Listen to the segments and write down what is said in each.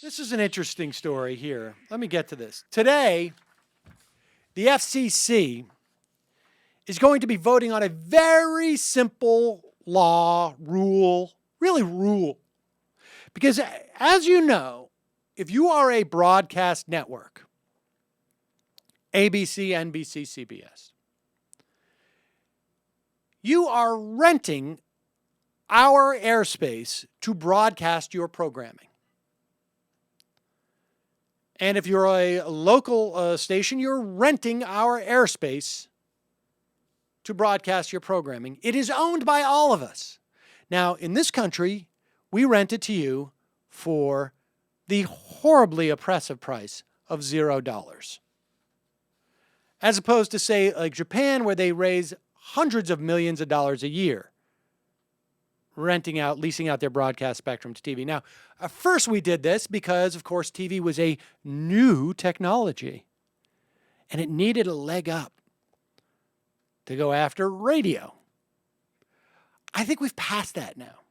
This is an interesting story here. Let me get to this. Today, the FCC is going to be voting on a very simple law, rule. Because as you know, if you are a broadcast network, ABC, NBC, CBS, you are renting our airspace to broadcast your programming. And if you're a local station, you're renting our airspace to broadcast your programming. It is owned by all of us. Now, in this country, we rent it to you for the horribly oppressive price of $0. As opposed to, say, like Japan, where they raise hundreds of millions of dollars a year leasing out their broadcast spectrum to TV. Now, at first we did this because, of course, TV was a new technology, and it needed a leg up to go after radio. I think we've passed that now.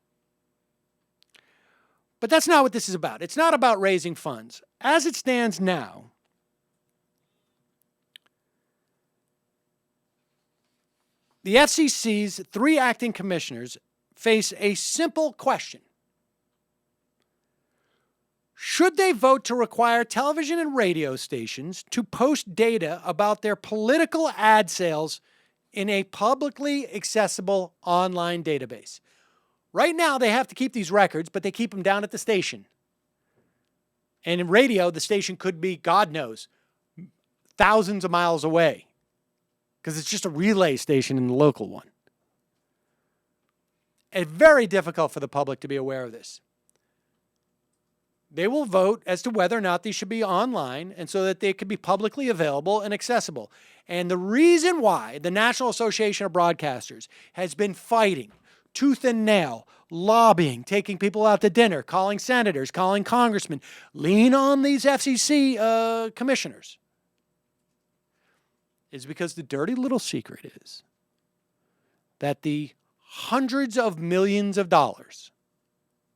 But that's not what this is about. It's not about raising funds. As it stands now, the FCC's 3 acting commissioners face a simple question. Should they vote to require television and radio stations to post data about their political ad sales in a publicly accessible online database? Right now, they have to keep these records, but they keep them down at the station. And in radio, the station could be, God knows, thousands of miles away, because it's just a relay station in the local one. It's very difficult for the public to be aware of this. They will vote as to whether or not these should be online and so that they could be publicly available and accessible. And the reason why the National Association of Broadcasters has been fighting tooth and nail, lobbying, taking people out to dinner, calling senators, calling congressmen, lean on these FCC commissioners, is because the dirty little secret is that the hundreds of millions of dollars,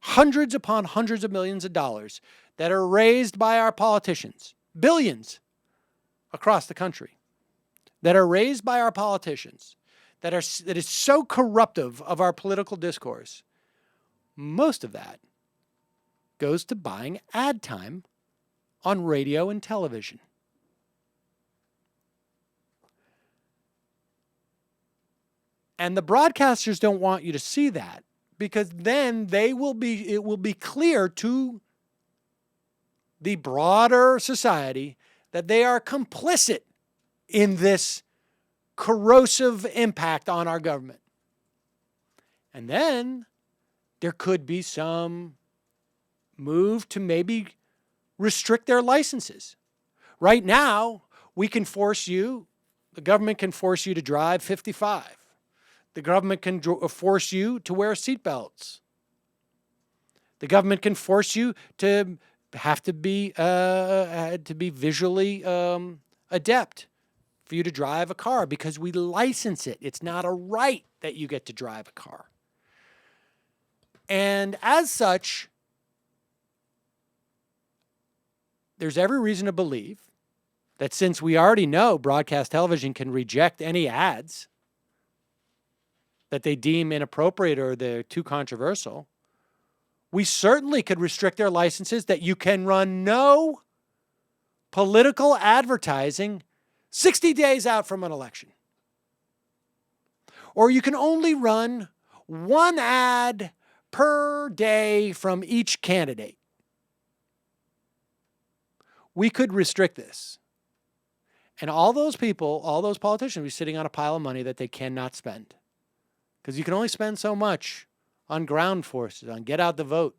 hundreds upon hundreds of millions of dollars that are raised by our politicians, billions across the country, that are raised by our politicians, that is so corruptive of our political discourse, most of that goes to buying ad time on radio and television. And the broadcasters don't want you to see that, because then it will be clear to the broader society that they are complicit in this corrosive impact on our government. And then there could be some move to maybe restrict their licenses. Right now, the government can force you to drive 55. The government can force you to wear seatbelts. The government can force you to have to be visually adept for you to drive a car, because we license it. It's not a right that you get to drive a car. And as such, there's every reason to believe that since we already know broadcast television can reject any ads that they deem inappropriate or they're too controversial, we certainly could restrict their licenses that you can run no political advertising 60 days out from an election. Or you can only run one ad per day from each candidate. We could restrict this. And all those people, all those politicians will be sitting on a pile of money that they cannot spend. Because you can only spend so much on ground forces, on get out the vote.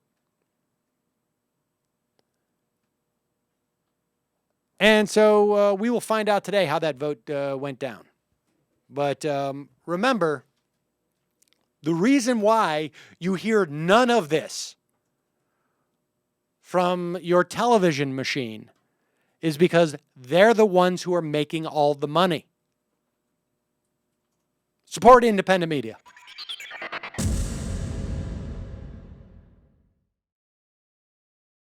And so we will find out today how that vote went down. But remember, the reason why you hear none of this from your television machine is because they're the ones who are making all the money. Support independent media.